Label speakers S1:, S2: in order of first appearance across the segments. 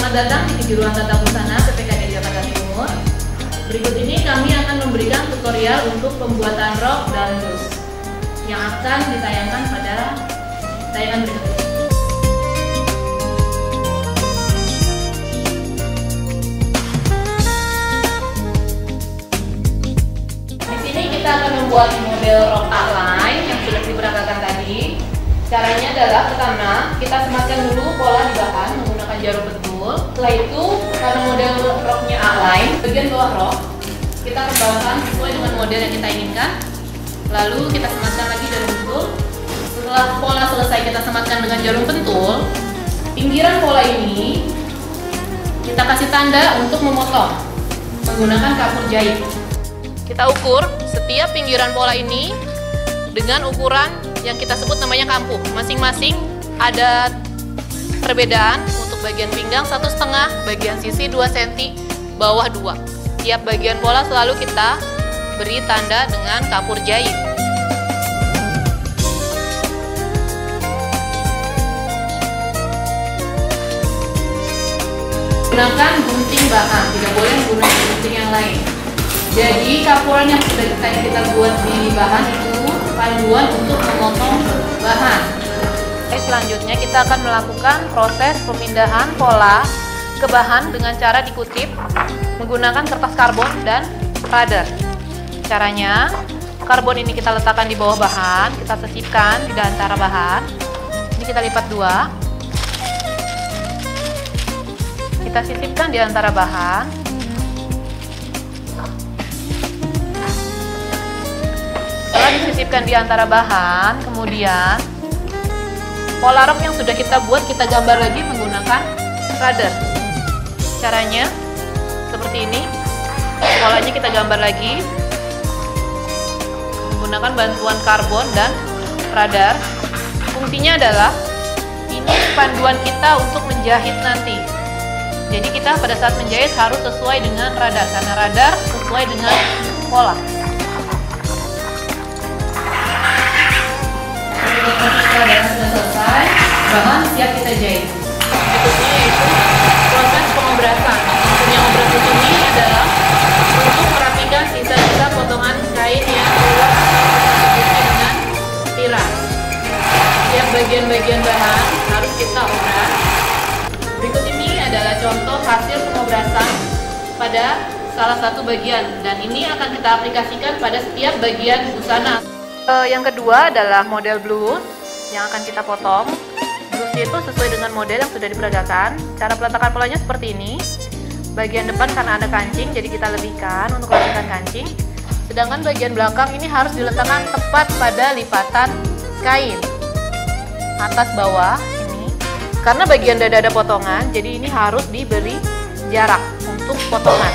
S1: Selamat datang di Kejuruan Tata Busana PPKD Jakarta Timur. Berikut ini kami akan memberikan tutorial untuk pembuatan rok dan blus yang akan ditayangkan pada tayangan berikut ini. Di sini kita akan membuat model rok A-line yang sudah diperagakan tadi. Caranya adalah pertama, kita sematkan dulu pola di bahan menggunakan jarum pentul. Setelah itu, karena model roknya A-line, bagian bawah rok kita kembangkan sesuai dengan model yang kita inginkan. Lalu kita sematkan lagi jarum pentul. Setelah pola selesai kita sematkan dengan jarum pentul, pinggiran pola ini kita kasih tanda untuk memotong menggunakan kapur jahit. Kita ukur setiap pinggiran pola ini dengan ukuran yang kita sebut namanya kampuh. Masing-masing ada perbedaan. Untuk bagian pinggang 1,5, bagian sisi 2 cm, bawah 2. Tiap bagian pola selalu kita beri tanda dengan kapur jahit. Gunakan gunting bahan, tidak boleh menggunakan gunting yang lain. Jadi kapuran yang sudah kita buat di bahan itu panduan untuk memotong bahan. Selanjutnya kita akan melakukan proses pemindahan pola ke bahan dengan cara dikutip menggunakan kertas karbon dan radar. Caranya, karbon ini kita letakkan di bawah bahan, kita sisipkan di antara bahan. Ini kita lipat 2. Kita sisipkan di antara bahan. Setelah disisipkan di antara bahan, kemudian pola rok yang sudah kita buat kita gambar lagi menggunakan radar. Caranya seperti ini. Polanya kita gambar lagi menggunakan bantuan karbon dan radar. Fungsinya adalah ini panduan kita untuk menjahit nanti. Jadi kita pada saat menjahit harus sesuai dengan radar, karena radar sesuai dengan pola. Radar sudah selesai, bahan siap kita jahit. Berikutnya yaitu proses pengobrasan. Yang obras ini adalah untuk merapikan sisa-sisa potongan kain yang keluar dengan tiras. Setiap bagian-bagian bahan harus kita obras. Berikut ini adalah contoh hasil pengobrasan pada salah satu bagian, dan ini akan kita aplikasikan pada setiap bagian busana. Yang kedua adalah model blus yang akan kita potong. Blusnya itu sesuai dengan model yang sudah diperagakan. Cara peletakan polanya seperti ini. Bagian depan karena ada kancing, jadi kita lebihkan untuk lipatan kancing. Sedangkan bagian belakang ini harus diletakkan tepat pada lipatan kain, atas bawah ini. Karena bagian dada ada potongan, jadi ini harus diberi jarak untuk potongan.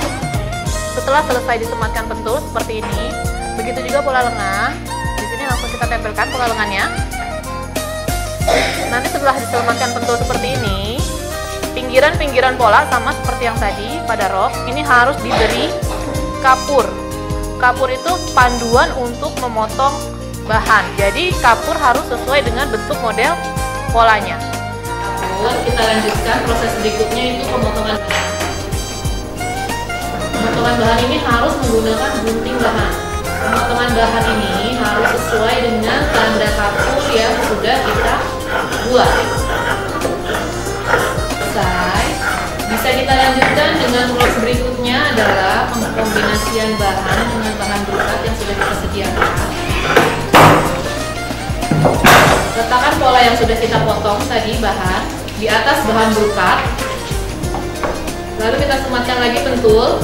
S1: Setelah selesai disematkan pentul seperti ini, begitu juga pola lengan. Di sini langsung kita tempelkan pola lengannya. Nanti setelah diselamatkan pentul seperti ini, pinggiran-pinggiran pola sama seperti yang tadi pada rok, ini harus diberi kapur. Kapur itu panduan untuk memotong bahan. Jadi kapur harus sesuai dengan bentuk model polanya. Kita lanjutkan proses berikutnya, itu pemotongan bahan. Pemotongan bahan ini harus menggunakan gunting bahan. Pemotongan bahan ini harus sesuai dengan tanda kapur yang sudah kita buat. Selesai. Bisa kita lanjutkan dengan proses berikutnya adalah pengkombinasian bahan dengan bahan brokat yang sudah kita sediakan. Letakkan pola yang sudah kita potong tadi bahan di atas bahan brokat. Lalu kita sematkan lagi pentul.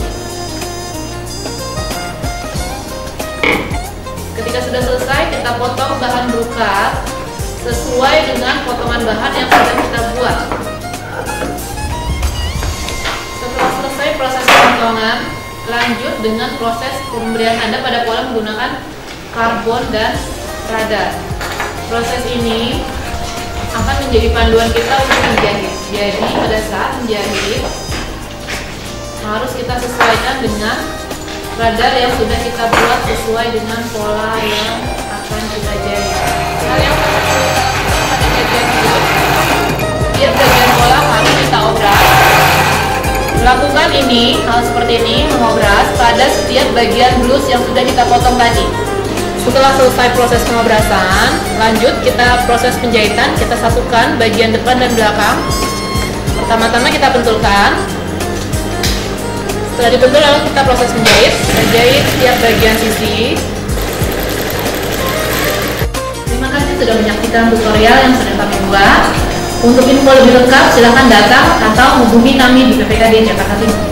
S1: Ketika sudah selesai, kita potong bahan brokat sesuai dengan potongan bahan yang sudah kita buat. Setelah selesai proses pemotongan, lanjut dengan proses pemberian tanda pada pola menggunakan karbon dan radar. Proses ini akan menjadi panduan kita untuk menjahit. Jadi pada saat menjahit harus kita sesuaikan dengan radar yang sudah kita buat sesuai dengan pola yang akan kita jahit. Hal yang sangat penting pada bagian ini, setiap bagian pola harus kita obras seperti ini, mengobras pada setiap bagian blus yang sudah kita potong tadi. Setelah selesai proses pengobrasan, lanjut kita proses penjahitan. Kita satukan bagian depan dan belakang. Pertama-tama kita bentulkan. Setelah dibentul, lalu kita proses menjahit. Kita jahit setiap bagian sisi. Terima kasih sudah menyaksikan tutorial yang sudah kami buat. Untuk info lebih lengkap, silakan datang atau hubungi kami di PPKD Jakarta Timur.